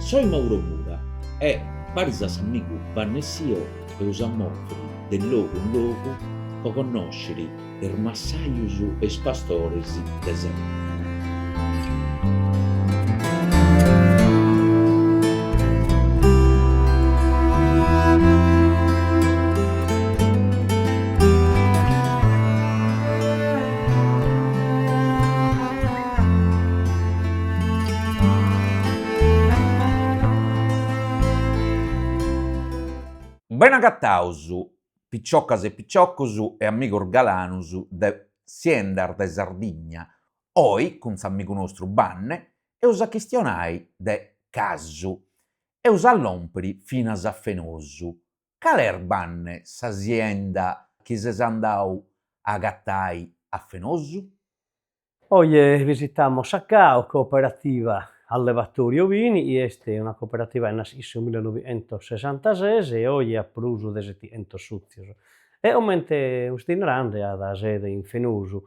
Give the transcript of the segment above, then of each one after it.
Soy Mauro Mura e parisas amigu Vannessio e usammonfri del logo in logo per conoscere i massaius e pastores de Sardegna. Ben agattaus, picciocas e picciocos e amigos galanus de Siendar de Sardigna. Oi, cun s'amigu nostru Banne, eus a chistionai de casu. Eus a lomperi finas a Fenosu. Cal'er, Banne, s'asienda chi ses andau a agattai a Fenosu? Hoy visitamos acá la cooperativa Allevatori Ovini y esta es una cooperativa que nació en 1966 e hoy ha pruso de 700 socios. È un ente itinerante ha sede in Fenosu.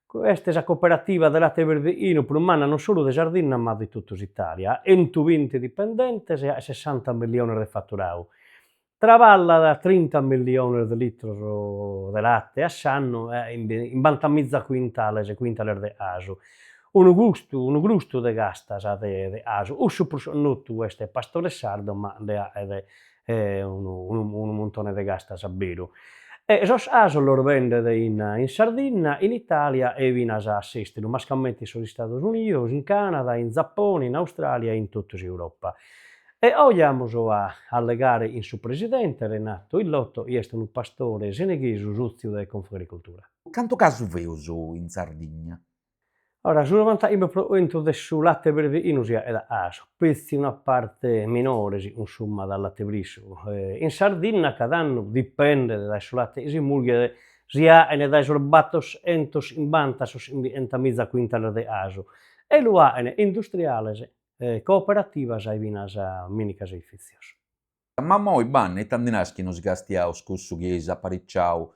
Questa è la cooperativa del latte verdeino per un anno non solo di Sardegna ma di tutta Italia. 120 dipendenti e 60 milioni di fatturato. Travalla da 30 milioni di litri di latte a anno in banta mezza quintale di aso. Un gusto di gastas di aso. O soprattutto questo è pastore sardo, ma è un montone di gastas a vero. E esos aso lo vende in Sardegna, in Italia e vinas a assistere, mascalmente negli Stati Uniti, in Canada, in Giappone, in Australia e in tutta Europa. E oggi andiamo a allegare in suo presidente Renato Illotto, e è un pastore seneghese usuzio di Confagricoltura. Canto casu veus in Sardigna? Ora, sul vantaggio del latte verdeino è da aso, pezzi una parte minore, insomma, dal latte briso. In Sardegna cada anno dipende dal suo latte, si muove sia dai sorbatos entos in bantasos in mezza quintale di aso. E lo ha industriale, cooperativas e vinas a mini caseifizios. Ma moi, Banne, tandinas chi nos gastiaus cussu chi eis apparicciau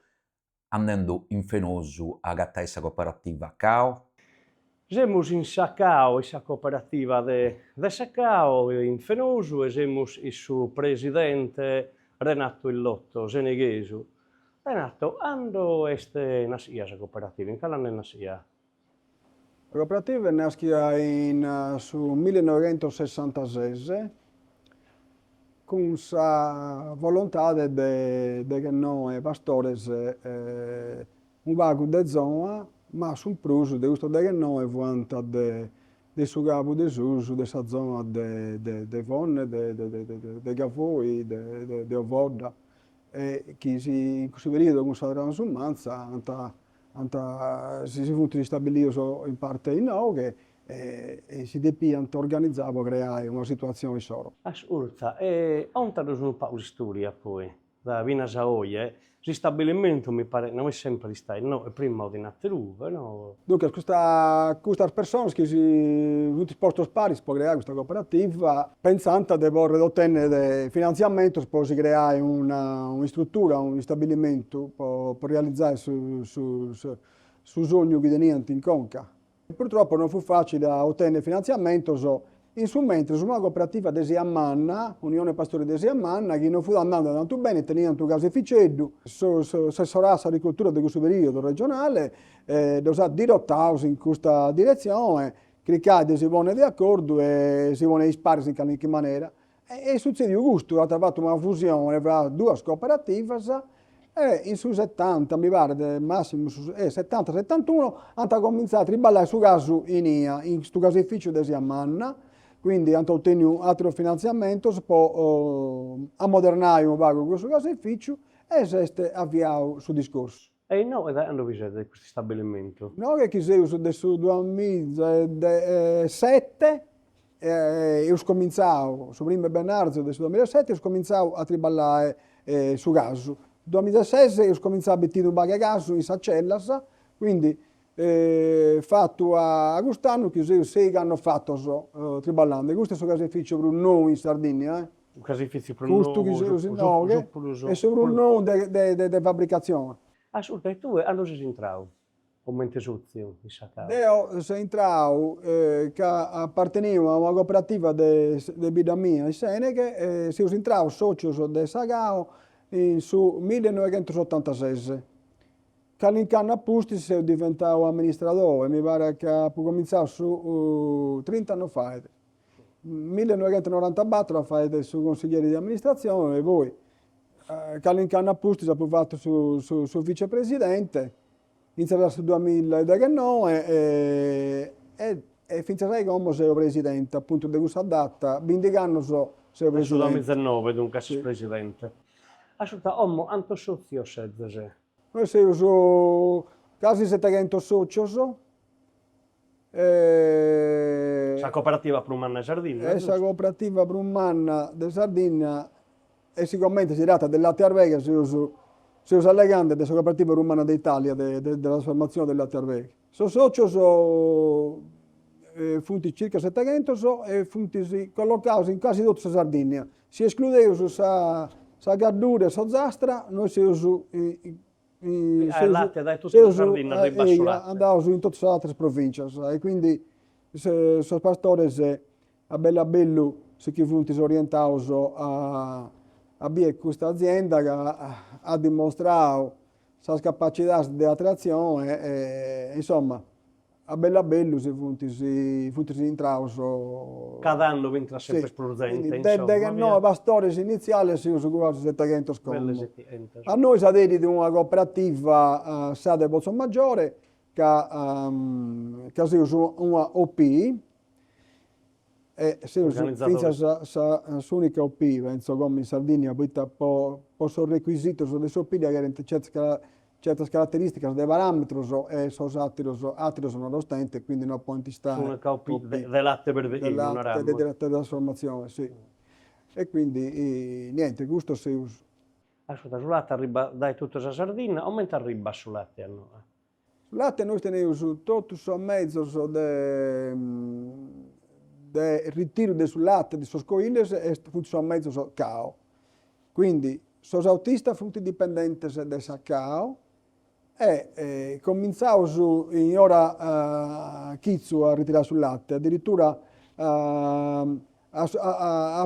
andando in Fenosu a agattai sa cooperativa cao? Siamo in Sacao, essa cooperativa de Sacao, in Fenosu, e siamo il suo presidente Renato Illotto, seneghese. Renato, quando è nata la cooperativa? In che anno è nata? La cooperativa è nata sul 1966 con la volontà di che noi pastori un vago di zona, ma sul pruso di questo che noi vanta di suo capo di susu, di questa zona di Vonne, di Gavoi, di Ovoda, e che in questo periodo con questa transumanza si sono ristabiliti in parte in Aughe e si depiano organizzare per creare una situazione solo. Ascolta, e onta sono un po' di storia poi, da Vinas a Oie, il stabilimento mi pare non è sempre stato, no, prima di Natteruve, no? Dunque, queste persone che si tutti posti pari per creare questa cooperativa, pensando di poter ottenere finanziamento per si creare una struttura, un stabilimento per realizzare su sogno che niente in Conca. Purtroppo non fu facile ottenere finanziamento, in su mentre su una cooperativa di Siamanna, Unione Pastori di Siamanna, che non fu andando tanto bene, tenendo un caseificedo, assessorasse agricoltura di questo periodo regionale, dove dirottato in questa direzione, che si pone d'accordo e si pone spari in qualche maniera. E succede questo, ha trovato una fusione tra due cooperative, e in su 70, mi pare, massimo 70-71, hanno cominciato a triballare su caso in questo caseificio di Siamanna. Quindi hanno ottenuto altro finanziamento per ammodernare un po' questo caseificio e si è avviato sul discorso. E no, quando vi siete questo stabilimento? Noi che siamo nel 2007, io ho cominciato, su prima Bernardo del 2007, ho cominciato a triballare su gas. Nel 2016 ho cominciato a mettere un po' di gas in Sacellas, quindi fatto a quest'anno che si hanno fatto triballando. Questo è il caseificio per un nuovo in Sardegna. Un caseificio per un nuovo? E sopra un nuovo di fabbricazione. Ascolta, e tu quando sei entrato? Aumente suzio, mi sa che. Io sono entrato, che appartenivo a una cooperativa di Bidamia in Seneghe, e sono entrato socio di Sagao su 1986. Che all'incanno a Pusti sono diventato amministratore, mi pare che ho cominciato su 30 anni fa. Nel 1994 ho fatto su consigliere di amministrazione e poi che all'incanno a Pusti sono fatto su vicepresidente. Iniziato sul 2019 e finché sei come sei presidente, appunto, di questa data, indicando se Sul presidente. 2019, dunque, Sì. presidente. Ascolta, Ommo, quanto socio siete? Noi siamo su quasi 700 soci. La cooperativa Prumanna Sardegna, Questa cooperativa Brummanna di Sardegna e sicuramente si tratta del latte Arvega, si usa legante della cooperativa Brummanna d'Italia, della trasformazione del latte Arvega. Sono soci, funti circa 700 e funti collocati in quasi tutta la Sardegna. Si escludeva sa Gardura e sa Zastra, noi siamo su il latte dai tutti in Sardegna, arriva su latte. andavo in tutte le altre province e quindi sono pastore a bello se chi funti orientati a questa azienda che ha dimostrato la capacità di attrazione e insomma a bello si funti intrauso. Cada anno vintra sempre esplodente, Desde che noi pastori iniziali si usa quasi 700 scomodi. A insomma. noi si aderi di una cooperativa Sade Pozzo Maggiore che si usa una OP e si usa l'unica OP, penso come in Sardegna, poi posso requisito su delle OP che hanno certe caratteristiche dei parametri e sono altri sono dostenti, quindi non può stare. Una OP del latte per vedere, una rama. Della trasformazione, sì. E quindi niente, questo si usa. Ascolta, sul latte arriva dai tutta la Sardegna, aumenta arriva sul latte a noi. Sul latte noi teniamo su tutto il mezzo del ritiro del latte di soscoine e tutto il mezzo sul cao. Quindi sono autista frutti dipendenti del cao e cominciamo in ora chizzo a ritirare sul latte, addirittura a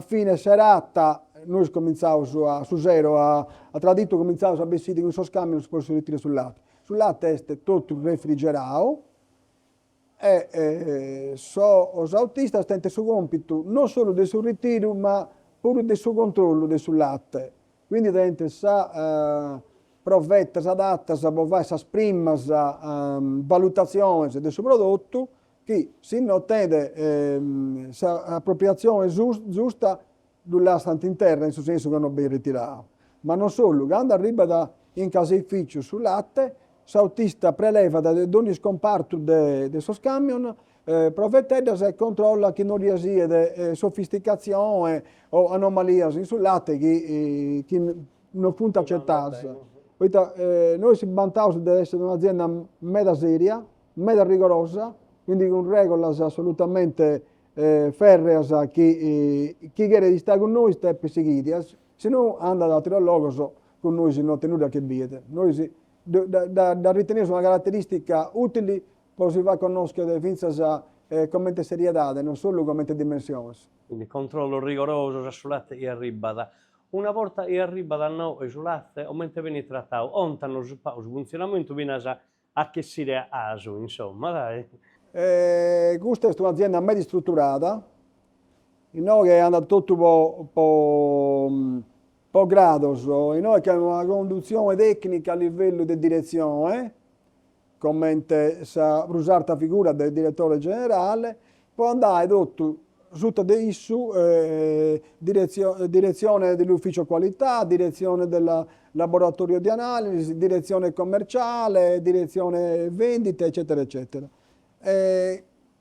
fine serata noi cominciamo su zero, a tradito cominciamo a vestire con il suo scambio non si può ritirare sul latte. Sul latte è tutto refrigerato e os autistas tentano il suo compito non solo del suo ritiro ma pure del suo controllo del sul latte. Quindi tentano sa provvetta, sa adatta, sa bovai, sa prima, sa valutazione del suo prodotto che si ottiene sa appropriazione giusta dell'astante interna, in questo senso che non ben ritirato. Ma non solo, quando arriva in caseificio sul latte, l'autista preleva da ogni scomparto del suo camion, provvedendo se controlla che non sia di sofisticazione o anomalie sul latte che non funta accettare. Noi si vantiamo di essere un'azienda meda seria, meda rigorosa, quindi con regole assolutamente ferree che chi vuole di stare con noi sta perseguiti, se no anda da altri luoghi con noi si non tenuti a che vede. Noi da ritenere una caratteristica utile poi si va a conoscere come serietà, non solo come dimensioni. Quindi controllo rigoroso sul latte e arriva da. Una volta che arriva da noi sul latte, aumenta viene trattato, ontano su funzionamento viene a che si aso, insomma, dai. Questa è un'azienda medio strutturata, noi che è andato tutto po' grados, noi che abbiamo una conduzione tecnica a livello di direzione, come sa usare la figura del direttore generale, può andare tutto sotto di esso, direzione dell'ufficio qualità, direzione del laboratorio di analisi, direzione commerciale, direzione vendite, eccetera, eccetera.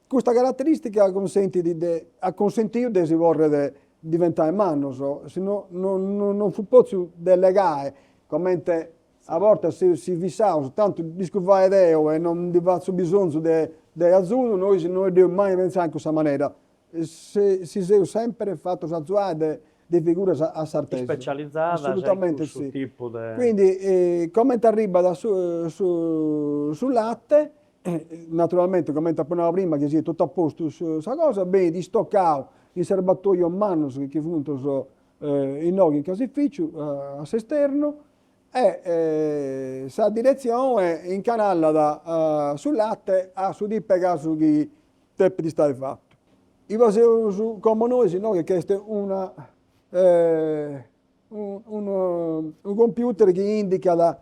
Questa caratteristica ha consentito di svolgere diventare mano, se no non fu possibile delegare, come a volte si visava, tanto discuteva idea e non aveva bisogno di azzurro, noi non dobbiamo mai pensare in questa maniera. Si è sempre fatto di di figure a sartesi. Specializzate, Assolutamente sul sì. tipo de... Quindi commenta arriba sul latte, naturalmente commenta appena prima che sia tutto a posto su questa cosa, bene di stoccare in serbatoio in mano che appunto in ogni caseificio a esterno e sa direzione incanalla sul latte a su di pegare su chi tempo di stare fatto. Io facevo come noi, no, che questo è un computer che indica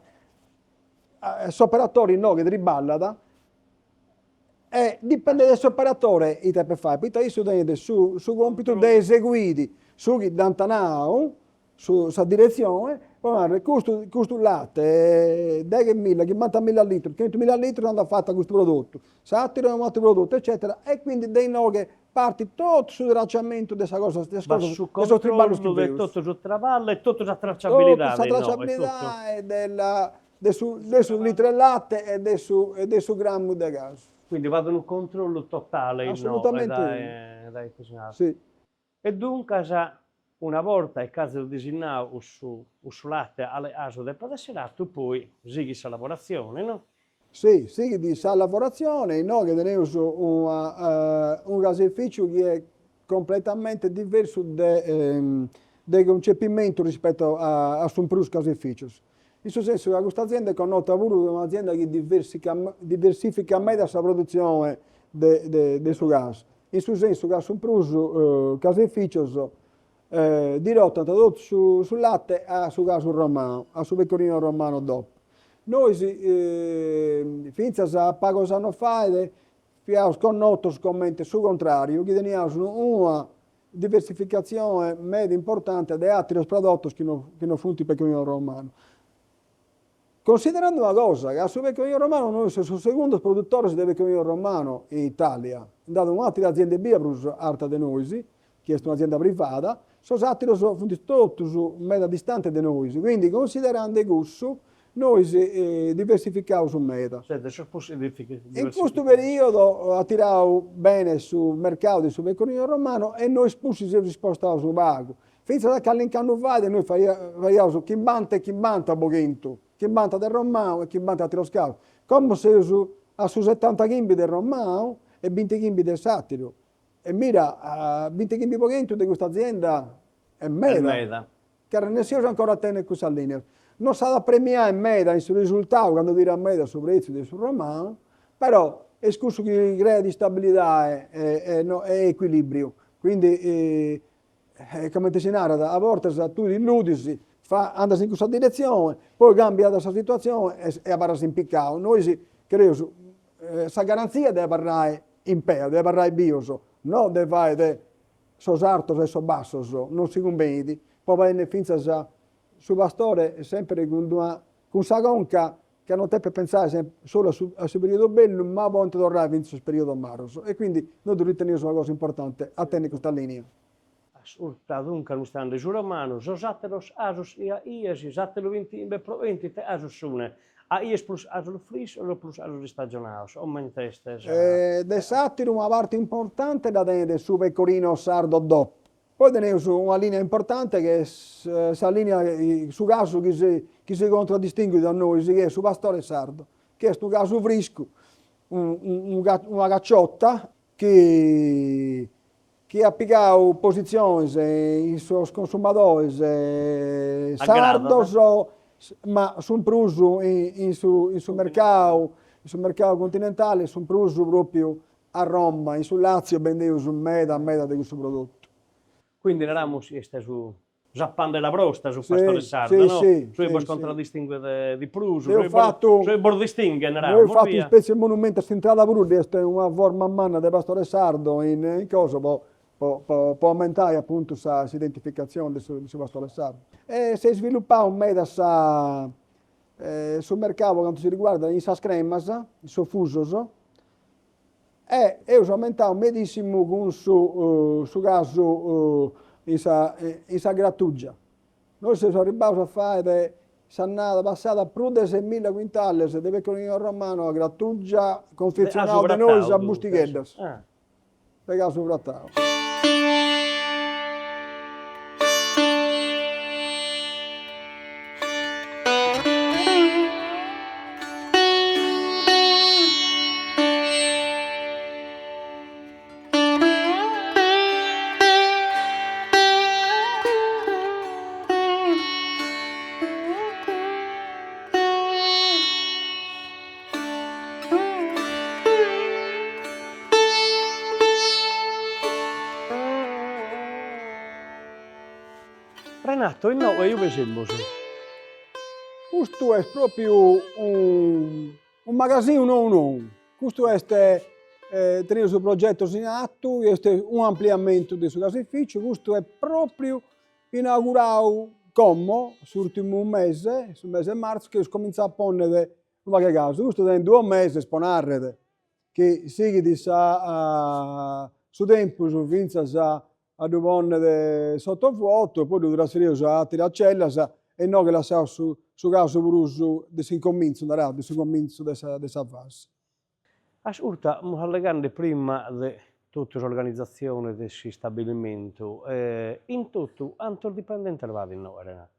l'operatore no, che riballa e dipende dall'operatore i tempi fare. Poi su compito da eseguire su chi dantanao su sa direzione, poi questo latte 10.000, 50.000 litri, 100.000 litri hanno fatto questo prodotto, satiro un altro prodotto, eccetera, e quindi dei no che parti tutto sul tracciamento di questa cosa, Ma su controllo di tutto su travallo e tutto su tracciabilità. Tutta la tracciabilità è del litro di latte e del suo grammo di gas. Quindi vado in un controllo totale assolutamente dai cucinati. Sì. E dunque una volta il caso disegnato su latte alle aso del padesserato, poi sighi sa lavorazione, no? Sì, di sa lavorazione, noi che abbiamo un caseificio che è completamente diverso del concepimento rispetto a un prus caseificios. In questo senso che questa azienda connota un'azienda che diversifica meglio la produzione del suo gas. In questo senso che un prus caseificios dirotto tradotto sul latte a su gas romano, a su pecorino romano dopo. Noi finza a pagos anno fa abbiamo connotto scommette sul contrario, che teniamo una diversificazione media importante di altri prodotti che non funti pecorino romano. Considerando una cosa, che sul pecorino romano noi siamo il secondo produttore di pecorino romano in Italia, dato un'altra azienda Biabrus alta di noi, che è un'azienda privata, sono altri tutti media distante di noi, quindi considerando il gusto, noi diversifichiamo su meta. In questo periodo attiriamo bene sul mercato sul pecorino romano e noi spusi si spostiamo su vago. Finché che all'incanno vade noi facciamo su chimbanta e chimbanta a Boghento, chimbanta del romano e chimbanta a Tiroscavo. Come se a su 70 chimbi del romano e 20 chimbi del satiro. E mira, 20 chimbi Boghento di questa azienda è meda. Che non si usa ancora a tenere questa linea. Non sa da premiare in media sul risultato quando dire a media sul prezzo del romano, però è scuso che crea di stabilità e equilibrio. Quindi, come ti si narra, a volte tu illudisi, andasi in questa direzione, poi cambia questa situazione e apparsi impiccato. Noi credo questa garanzia deve parlare in pea, deve parlare bios, non deve fare sos altos e sos bassos, non si conveni, poi va finza su pastore sempre con sa conca che non deve pensare solo a questo periodo bello, ma poi tornare a questo periodo maroso. E quindi noi riteniamo una cosa importante a tenere questa linea. Assurda dunque non stanno giù romano, sosatelos asos ies, satelo 20 te asos sune. A ies plus asos fris o plus asos stagionados, o mentestes. De satiro una parte importante da tenere su pecorino sardo dopo. Poi teniamo una linea importante che è la linea su caso che si contraddistingue da noi, che è su pastore sardo, che è su caso frisco, una cacciotta che ha piccato posizioni in suoi consumatori sardos, ma sono pruso sul mercato continentale, sono pruso proprio a Roma, in sul Lazio, vendevo su meda di questo prodotto. Quindi eravamo su Zappan della Brosta, su pastore sardo, no? Sì, su i contraddistingue di pruso, su i bordistingue, eravamo. Ho fatto una specie di monumento a Centrale Brulli, è una forma a mano del pastore sardo in cosa, può aumentare appunto questa identificazione del pastore sardo. E si è sviluppato un meda sul mercato quanto si riguarda in sa cremas, in suo fusos, e ho aumentato medesimo con su caso in sa grattugia. Noi siamo arrivati a fare sannata passata più di 6.000 quintali di pecorino romano a grattugia confezionato da noi a Bustigheddas. Per caso grattavo. Renato, e noi io vesemmo. Questo è proprio un magazzino non. Questo è tenere il progetto in atto, questo è un ampliamento del suo caseificio, questo è proprio inaugurato come sull'ultimo mese, sul mese di marzo, che comincia a ponere qualche caso. Questo è 2 mesi sponarrete, che si sa su tempo su vinza a due ponere sotto vuoto, poi dura serioso a tiracella e no che la sa su caso bruso di si comincio dessa fase. Ascolta, allegando prima di tutta l'organizzazione del stabilimento, in tutto, quanto dipendente eravate in noi, Renato?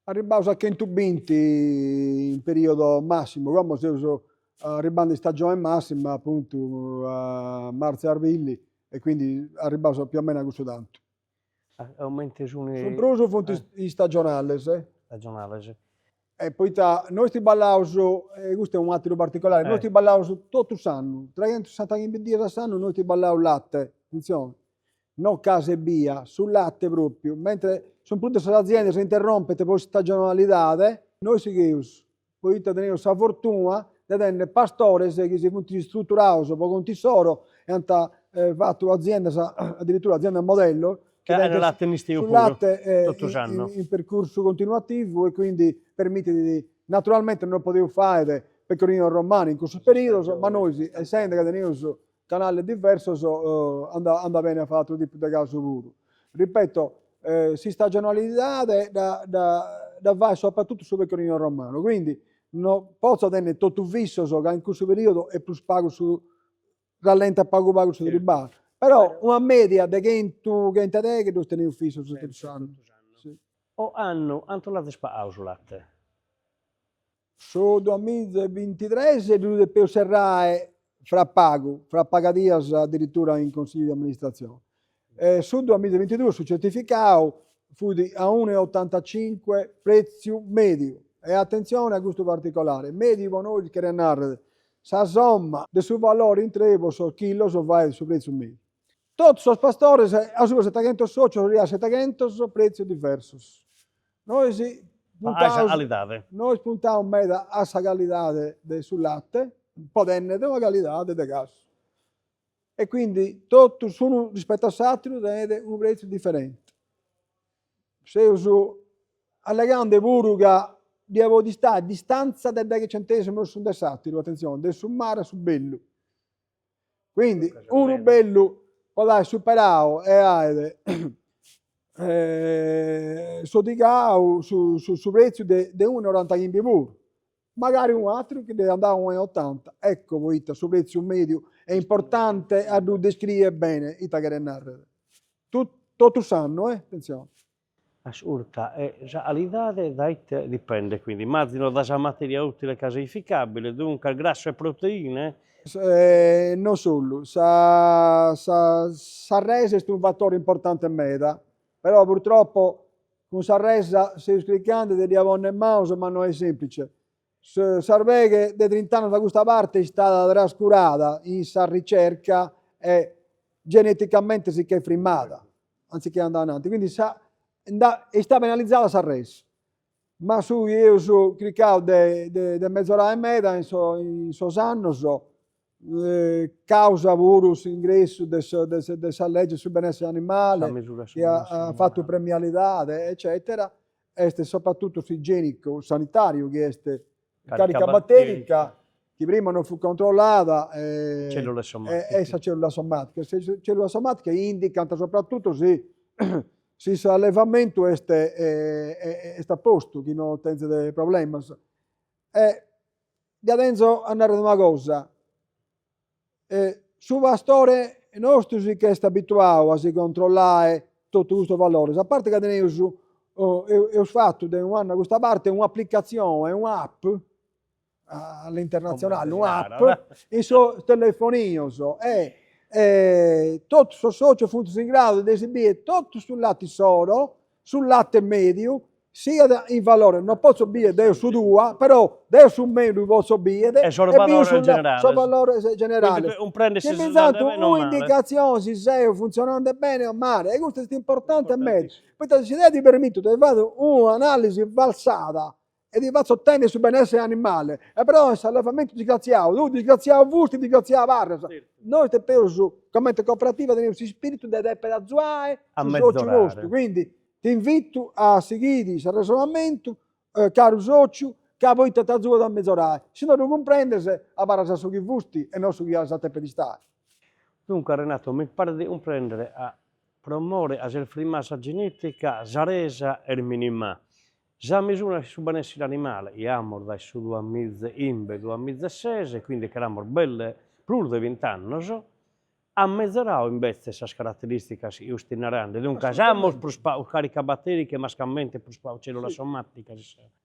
Arrivavo a 120 in periodo massimo, come se arrivando in stagione massima appunto a marzo e aprile e quindi arrivavo più o meno a questo tanto. Aumenti su Sul pruso fu in stagionale, stagionale, sì. E poi noi ti ballavamo, questo è un attimo particolare, noi ti ballavamo tutto l'anno, 365 giorni all'anno noi ti ballavamo latte, attenzione, non case e via, sul latte proprio, mentre sono tutte le aziende si interrompe per stagionalità, noi seguiamo, poi teniamo la fortuna di avere pastori che si sono strutturato per conti loro e hanno fatto l'azienda, addirittura l'azienda modello, latte sul latte in percorso continuativo e quindi permette naturalmente non potevo fare pecorino romano in questo periodo, ma noi essendo che teniamo un canale diverso andava bene a fare tutto tipo di caso puro. Ripeto, si stagionalità da va soprattutto sul pecorino romano, quindi non posso tenere tutto visto che in questo periodo è più pago su rallenta pago su di bar. Però una media di 100 che tu tenevi fisso su tutto l'anno. O hanno la sparato sul latte? Su 2023 si è dovuto più serrare fra pagadias addirittura in consiglio di amministrazione. Sul 2022 sul certificato fu a 1,85 prezzo medio. E attenzione a questo particolare, medio noi che renare, sa somma del suo valore in trevo sul chilo vai sul prezzo medio. Tutti i pastori a su 700 soci, a 700 prezzi diversi. Noi spuntiamo meda a sa qualità sul latte, un po' di una qualità di gas. E quindi tutto sono rispetto a satiro avete un prezzo differente. Se uso alla grande buruga devo stare a distanza del 10 centesimo sul satiro, attenzione, del sul mare sul bello. Quindi un bello poi superato e avete sodigao su prezzo di 1,95 puro. Magari un altro che deve andare a 1,80. Ecco voi, su prezzo medio è importante a descrivere bene i tagliare. Tutto sanno, attenzione. Ascolta, la qualità dipende, quindi immagino da materia utile caseificabile, dunque il grasso e proteine. Non solo, sa resa è un fattore importante in meta, però purtroppo con sa resa si scriccando di avonne mouse, ma non è semplice. Serve che da 30 anni da questa parte è stata trascurata in sa ricerca e geneticamente si è frimmata, anziché andare avanti, quindi è stata penalizzata sa resa. Ma io su cliccavo di mezz'ora e mezza in so anni, causa virus ingresso della legge sul benessere animale, che ha fatto premialità, eccetera, e soprattutto su igienico sanitario, che è carica batterica, che prima non fu controllata, cellule sommatiche. Essa cellula somatica. Cellula somatica indica soprattutto se l'allevamento è a posto, che non ha dei problemi. E da adesso andare ad una cosa. Su pastore nostro che è abituato a si controllare tutto questo valore, a parte che ho fatto da un anno a questa parte un'applicazione, un'app all'internazionale, un'app in suo telefonino tutto il socio funziona in grado di esibire tutto sul latte solo, sul latte medio, sia in valore, non posso dire 10 su 2, però 10 su meno posso dire E sul valore generale. sul valore generale. Quindi un prende se pensando non male. un'indicazione se funzionando bene o male, e questo è importante a me. Poi se ti permetto di fare un'analisi falsata e di faccio ottenere sul benessere animale, e però se allevamento disgraziato, tu disgraziato vusti, disgraziato varra. Noi te penso, come cooperativa, teniamo questo spirito di perazzuare a socio nostro, quindi ti invito a seguire il ragionamento, caro socio, che voi ti azzurro da mezz'ora. Se non lo comprendete, a barra su chi vusti e non su chi ha la per di stare. Dunque Renato, mi pare di comprendere a promuovere la self-rimasa genetica, zaresa e minima. Già misura su benessere animale, abbiamo dai su 2006, quindi che erano belle, più di 20 anni, so. A mezz'ora invece queste caratteristiche inerenti. Dunque, abbiamo carica batterica, mascalmente per cellula somatica.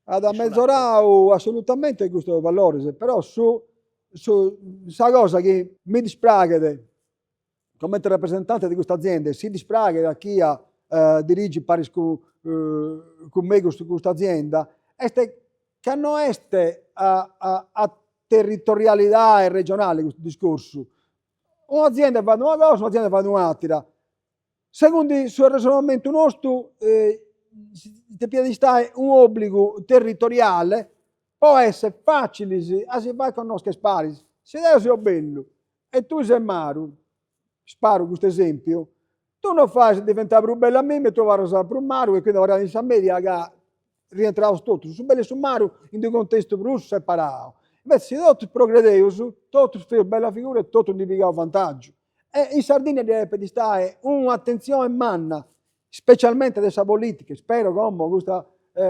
Ad a mezz'ora assolutamente questo valore, però su questa cosa che mi dispiace come rappresentante di questa azienda, si dispiace da chi dirige Paris con me questa azienda, è che non è a territorialità e regionale questo discorso. Un'azienda fa una cosa, un'azienda fa un'altra. Secondo il suo ragionamento nostro, ti stare un obbligo territoriale può essere facile, si fa con nostre spari. Se io sono bello e tu sei Maru, sparo questo esempio, tu non fai diventare più bello a me, tu vai a più Maru e quindi ora in media che rientravo tutto. Su bello su Maru in un contesto più separato. Invece se tutti progredevano, tutti fanno bella figura e tutti individuano vantaggio. E in Sardegna deve stare un'attenzione manna, specialmente della politica. Spero che questa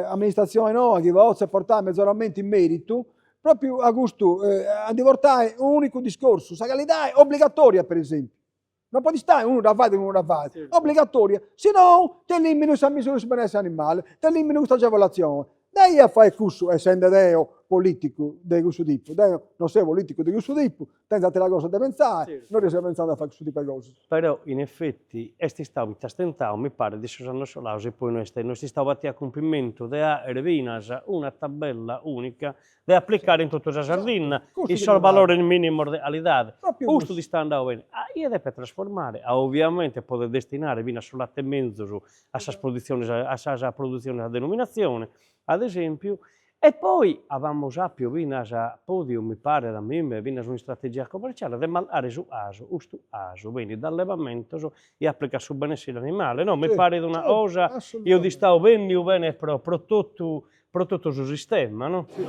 amministrazione nuova che va a portare mezz'oramente in merito, proprio a gusto, a portare un unico discorso. La qualità è obbligatoria, per esempio. Non può stare uno da fare e uno da fare. Sì. Obbligatoria. Se no, ti elimini questa misura sul benessere animale, ti elimini questa agevolazione. Dai a fare questo, essendo Deo politico di questo tipo. Deo non sei politico di questo tipo, tentate la cosa da pensare, sì. Noi stiamo pensando a fare questo tipo di cose. Però, in effetti, questi stati stentati, mi pare, di Susanno Solausi, e poi noi si stava a compimento di Ervinas una tabella unica da applicare in tutta la Sardegna, il solo valore minimo di qualità. Questo di stando bene. Io devo trasformare, ovviamente, poter destinare vino sul latte e mezzo a questa produzione, a denominazione, ad esempio, e poi avevamo già più vino a podio, mi pare, da me, vino su una strategia commerciale, di mandare su ASO, questo ASO, quindi dall'allevamento e applica sul benessere animale, no? Mi pare di una cosa, io di stavo bene, però tutto sul sistema, no? Sì.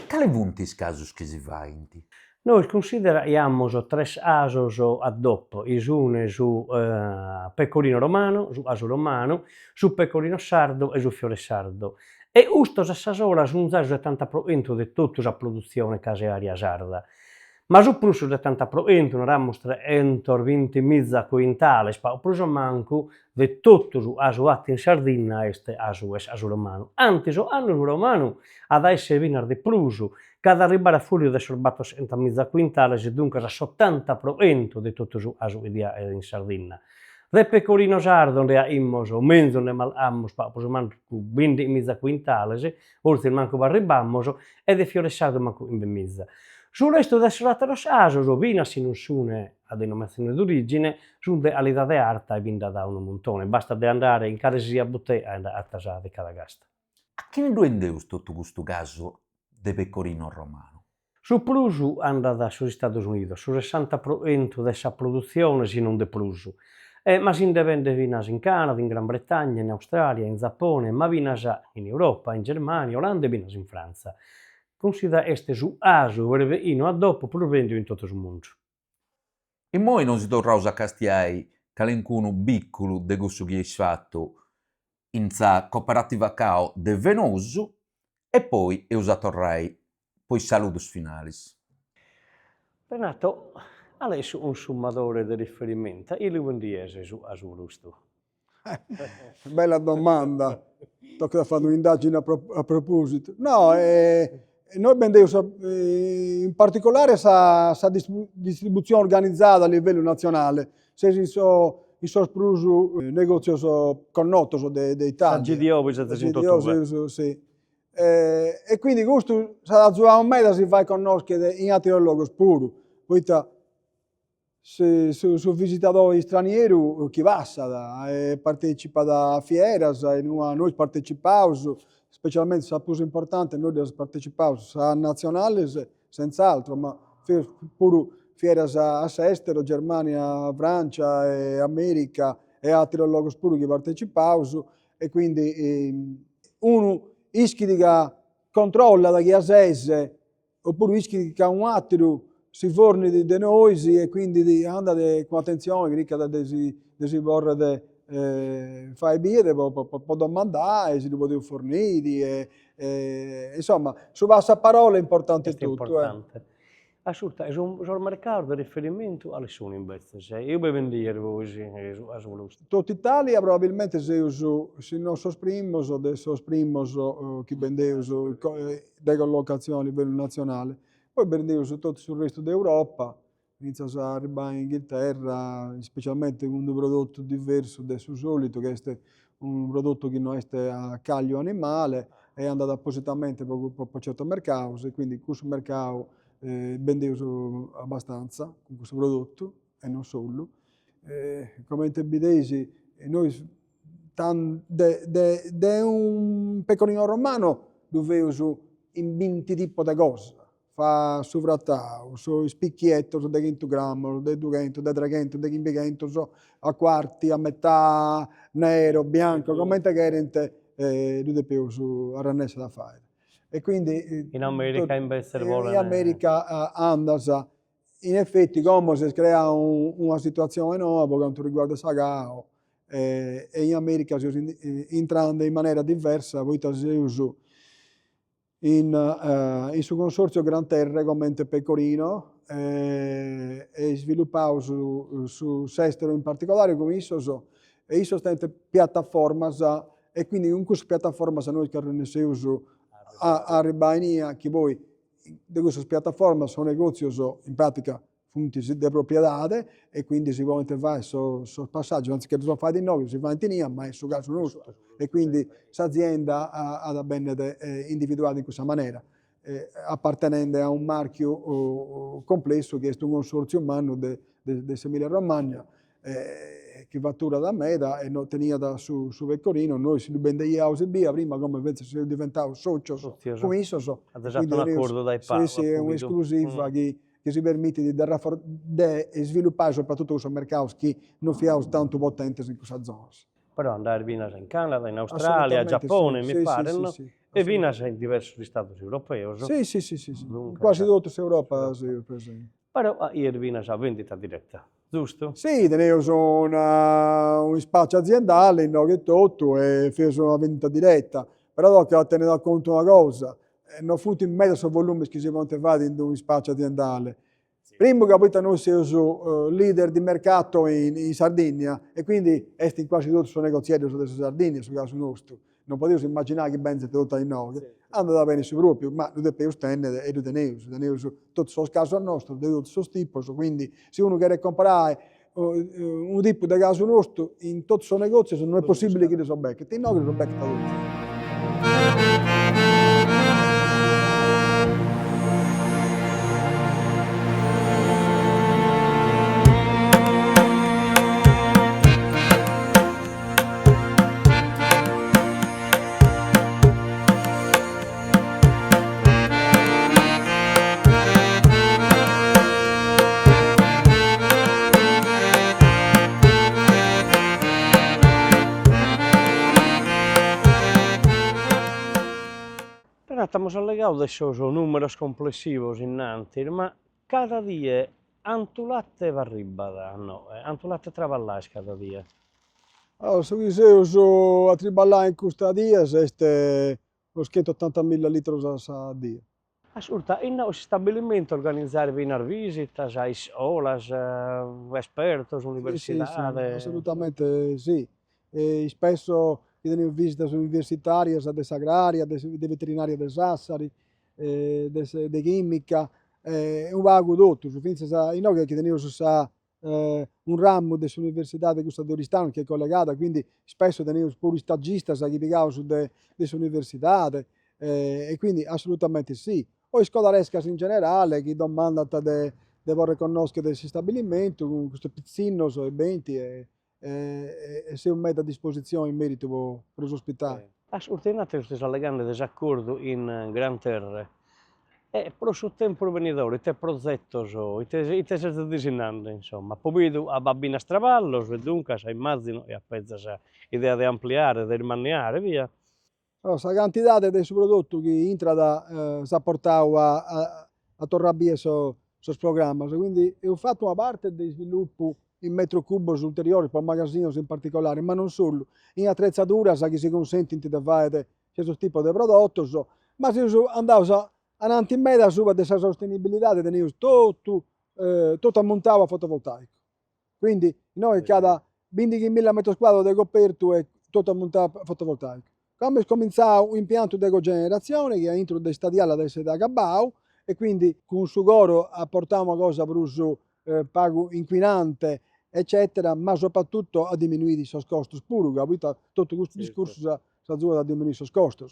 Quali punti casos che si fa inti? Noi consideriamo tre asos a dopo, isune su pecorino romano, su aso romano, su pecorino sardo e su fiore sardo. E ustos a sasola su un 70% di tutta la produzione casearia sarda. Ma su plus del 70% non abbiamo entro 20 mezza quintale, o plus o manco di tutto su aso in Sardegna este aso romano. Anzi, so anno romano ad essere vinar di plus, cada arrivare a fuori del sorbato 100 mezza quintale, e dunque il 70% di tutto su aso in Sardegna. De pecorino sardo ne abbiamo mezzo ne abbiamo plus o manco 20 mezza quintale, oltre manco arrivamo, e de fiore sardo manco in mezza. Sul resto del solateros asos, vinas non sono a denominazione d'origine, sono all'età di arte e vinda da un montone. Basta di andare in caresia botte e andare a tasare di cada gasta. A che ne duendeus tutto questo caso de pecorino romano? Su plus anda sugli Stati Uniti, su 60% della produzione si non de plus. Ma si vende vinas in Canada, in Gran Bretagna, in Australia, in Giappone, ma vinas in Europa, in Germania, Olanda e vinas in Francia. Considera este su aso verveino a dopo provendo in tutto il mondo. E noi non si torna a castiai calencuno piccolo de questo che è fatto in sa cooperativa cao de Venoso e poi è usato torrai poi saludos finalis. Renato, adesso un sommatore di riferimento, il Luendiese su Asulusto. Bella domanda, tocca fare un'indagine a proposito. No, noi vendiamo in particolare sa distribuzione organizzata a livello nazionale. Se in so sprusu negozi connotto de Italia. Sa GDO vi siete in tutto. Sì. E quindi questo sarà un meta si fa conoscere in altri luoghi pure. Poi su visitatori stranieri chi passa partecipa da fieras, noi partecipiamo, specialmente la più importante, noi partecipiamo a nazionali senz'altro, ma pure fieras all'estero, Germania, Francia, America e altri luoghi pure che partecipiamo, e quindi uno iscrive controlla da chi ha sese, oppure iscrive che un altro si forni di noi e quindi anda con attenzione che si vorrà fare bene, può domandare, si può fornire, insomma, su bassa parola è importante Questo è tutto. importante. Ascolta, sul mercato di riferimento alle sono invece, io devo vendere voi a Svolusto. Tutta Italia probabilmente se non sosprimos o adesso sosprimos che vendeus da collocazione a livello nazionale. Poi vendeus tutto sul resto d'Europa, inizia a arrivare in Inghilterra, specialmente con un prodotto diverso del solito, che è un prodotto che non è a caglio animale, è andato appositamente per certo mercato, e quindi questo mercato vendevo abbastanza con questo prodotto e non solo. Come te bidesi, noi da un pecorino romano dovevo in 20 tipi di cose. Fa sovrattao, su spicchietto, su 200 grammi, da 200, da 300, da 500, a quarti, a metà, nero, bianco, come te che due più su arranese da fare. E quindi in America invece in America andasa in effetti come si crea una situazione nuova per quanto riguarda Sagao e in America si entrando in maniera diversa poi si usa in su consorzio Gran Terre come Pecorino e sviluppato su Sestero in particolare come ISOSO e ISO stente piattaforma e quindi in questa piattaforma noi che ne si usa a Ribainia che voi di questa piattaforma sono negozi in pratica funti di proprietà e quindi si può fare sul passaggio anziché lo fare di noi si fa in Tinia ma è su caso nostro e quindi l'azienda ha bene individuata in questa maniera appartenendo a un marchio complesso che è un consorzio umano di Emilia Romagna che fattura da Meda e non tenia su Pecorino, noi si vendevamo via prima come invece si diventava socio con ISOSO. Quindi un accordo dai pari. Sì, è un'esclusiva che si permette di sviluppare soprattutto questo mercato che non siamo tanto potenti in questa zona. Però andare vino in Canada, in Australia, Giappone, mi pare, no? E vino in diversi stati europei. Sì. Quasi tutta Europa, sì, per esempio. Però ieri vino a vendita diretta, giusto? Sì, tenevo un spazio aziendale, no, che tutto, e fece una vendita diretta. Però devo tenere conto una cosa, non fu in mezzo sul volume che si poteva in un spazio aziendale. Primo che poi noi siamo leader di mercato in Sardegna e quindi in quasi tutti sono negoziati su Sardegna, sul caso nostro. Non potevo immaginare che ben si tutta in noi. Andava bene su proprio, ma noi dobbiamo stendere e noi tenevo tutto sul caso nostro, tutto il suo tipo, quindi se uno vuole comprare un tipo di caso nostro in tutto il suo negozio non è possibile che lo so becchi, ti no che lo so becchi da tutti. Estamos allegados de esos números complessivos innanti, ma cada dia antulate va ribada, no, antulate travallais cada dia. Allora, se io a triballare in questa dia, è lo schetto 80.000 litri a dia. Ascolta, in un stabilimento organizzare vinar visitas, a escolas, espertos, università? Sì, assolutamente sì. E spesso viene visite universitarie, ad agraria, di veterinaria del Sassari, de chimica, un vago tutto, finza in che teniamo un ramo dell'università di questa Doristano che è collegata, quindi spesso teniamo pure stagisti che piegano su delle università, e quindi assolutamente sì. O scolarescas in generale, chi domanda di vorrei conoscere questo stabilimento, con questo pizzino, so, eventi, e se un mette a disposizione in merito per ospitare. As urtenate queste legande desaccordo in Gran Terre. E pro su tempo venidore, te progettos, ite se disinando, insomma. Poi a babbina stravallos, e dunque, sa immagino, e a pezza sa idea di ampliare, di rimanneare, via. Allora, la quantità di prodotto che entra da si ha portato a tornare via su programma. Quindi ho fatto una parte di sviluppo in metro cubo ulteriori per magazzini in particolare, ma non solo. In attrezzatura che si consente di fare questo tipo di prodotto, ma se andavo avanti in media su questa sostenibilità tenevo tutto ammontato a fotovoltaico. Quindi noi cada 20.000 metri quadri di coperto è tutto ammontato a fotovoltaico. Quando cominciava un impianto di cogenerazione che è intro del stadiale adesso da Gabau, e quindi con Sugoro apportiamo cosa per uso pago inquinante, eccetera, ma soprattutto a diminuire i costi pure, tutto questo discorso si azzurra a diminuire i costi.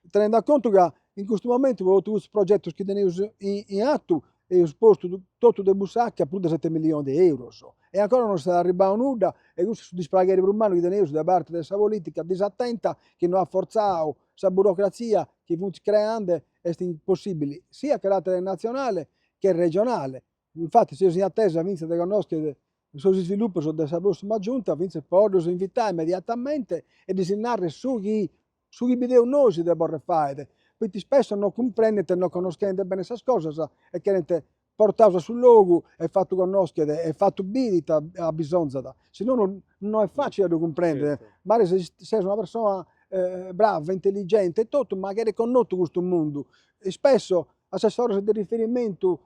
Tenendo conto che in questo momento ho avuto progetti che tenevo in atto e ho sposto tutto del busacca a più di 7 milioni di euro. E ancora non si è arrivato a nulla, e questo è displagare per umano che tenevo da parte della politica disattenta che non ha forzato questa burocrazia che fu creando è impossibile sia a carattere nazionale che regionale. Infatti, se si è attesa vince di conoscere il suo sviluppo della prossima giunta, vince poi si invitare immediatamente e disegnare su chi video noi si deve fare. Quindi spesso non comprendete, non conoscete bene queste cose, e che portato sul logo e fatto conoscere e fatto bidita a bisogno, se no non è facile da comprendere. Certo. Ma se sei una persona brava, intelligente e tutto, magari conosci questo mondo, e spesso assessore di riferimento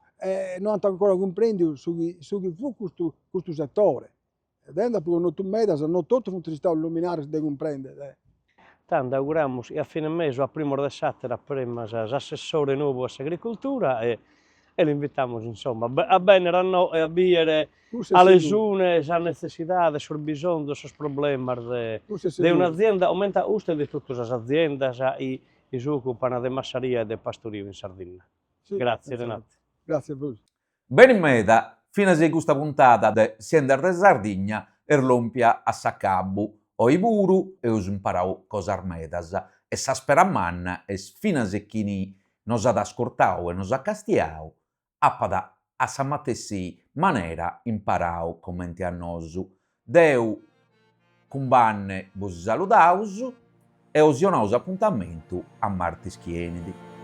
non ancora comprendi su chi fu questo settore. E dopo non tu media, non tutto funziona illuminare si deve comprendere. Tanto auguriamo a fine mese, a primo di satera, prima l'assessore nuovo all'agricoltura e lo invitiamo insomma a venire a noi e a dire alle zone la necessità, il bisogno, i problemi di un'azienda, aumenta usted di tutte le aziende che si occupano di massaria e di pastorio in Sardegna. Sì, Grazie Renato. Grazie a voi. Bene in meta, fino a questa puntata di Siender de Sardegna e l'ompia a Saccabu. Oi buru e us imparau cosas medas e s'asperamman es fino a chini nos ad ascoltau e nos a castiau, appada a sa matessi manera imparau commenti a nosu. Deu cumbanne vos saludaus e osionaus appuntamentu a martis chienidi.